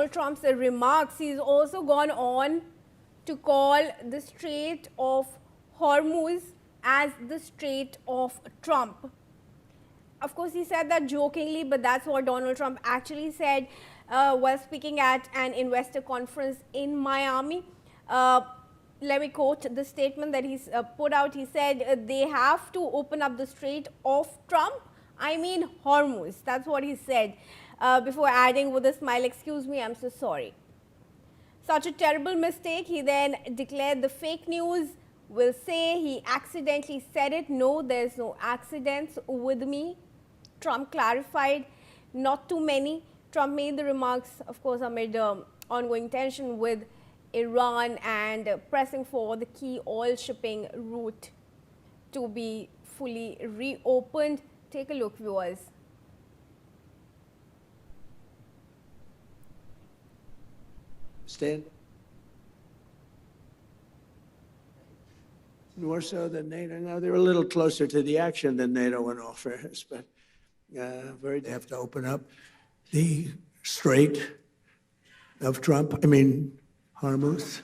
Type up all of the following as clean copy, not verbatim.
Donald Trump's remarks, he's also gone on to call the Strait of Hormuz as the Strait of Trump. Of course, he said that jokingly, but that's what Donald Trump actually said while speaking at an investor conference in Miami. Let me quote the statement that he's put out. He said they have to open up the Strait of Trump. I mean Hormuz. That's what he said before adding with a smile, "Excuse me, I'm so sorry." Such a terrible mistake. He then declared the fake news will say he accidentally said it. No, there's no accidents with me. Trump clarified, not too many. Trump made the remarks, of course, amid ongoing tension with Iran and pressing for the key oil shipping route to be fully reopened. Take a look, viewers. Stand. More so than NATO. Now they're a little closer to the action than NATO in all fairness, but they have to open up the Strait of Trump. I mean, Hormuz.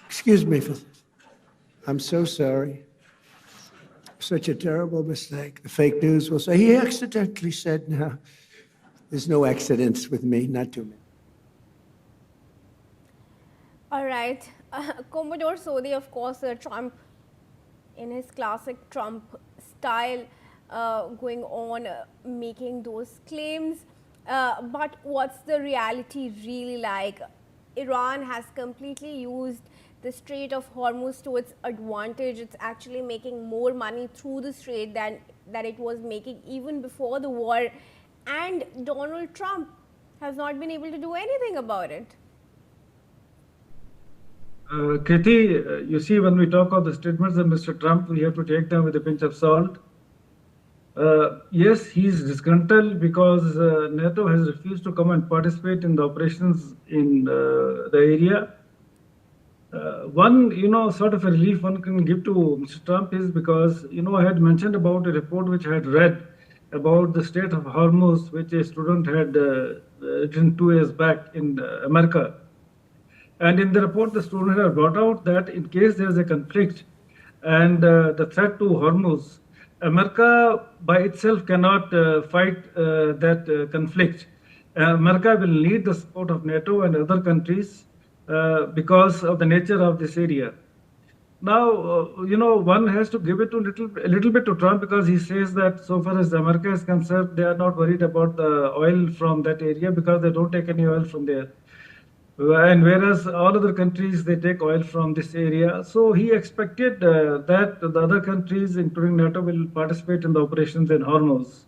Excuse me for this. I'm so sorry. Such a terrible mistake. The fake news will say he accidentally said no. There's no accidents with me, not too many. All right. Commodore Sodi, of course, Trump, in his classic Trump style, going on making those claims. But what's the reality really like? Iran has completely used the Strait of Hormuz to its advantage. It's actually making more money through the strait than that it was making even before the war. And Donald Trump has not been able to do anything about it. Kriti, you see, when we talk of the statements of Mr. Trump, we have to take them with a pinch of salt. Yes, he's disgruntled because NATO has refused to come and participate in the operations in the area. One, sort of a relief one can give to Mr. Trump is because, I had mentioned about a report which I had read about the Strait of Hormuz, which a student had written 2 years back in America. And in the report, the student had brought out that in case there is a conflict and the threat to Hormuz, America by itself cannot fight that conflict. America will need the support of NATO and other countries because of the nature of this area. Now, one has to give it a little bit to Trump because he says that so far as America is concerned, they are not worried about the oil from that area because they don't take any oil from there. And whereas all other countries, they take oil from this area. So he expected that the other countries, including NATO, will participate in the operations in Hormuz.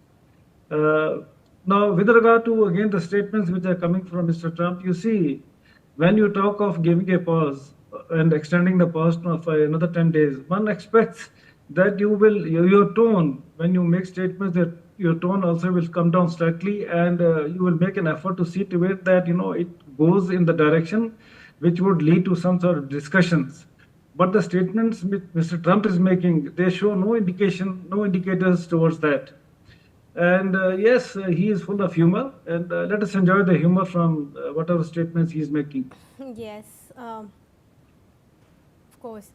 Now, with regard to, again, the statements which are coming from Mr. Trump, you see, when you talk of giving a pause and extending the pause for another 10 days, one expects that your tone, when you make statements, that your tone also will come down slightly and you will make an effort to see to it that, it goes in the direction which would lead to some sort of discussions. But the statements Mr. Trump is making, they show no indicators towards that. And yes, he is full of humor, and let us enjoy the humor from whatever statements he is making. Yes, of course.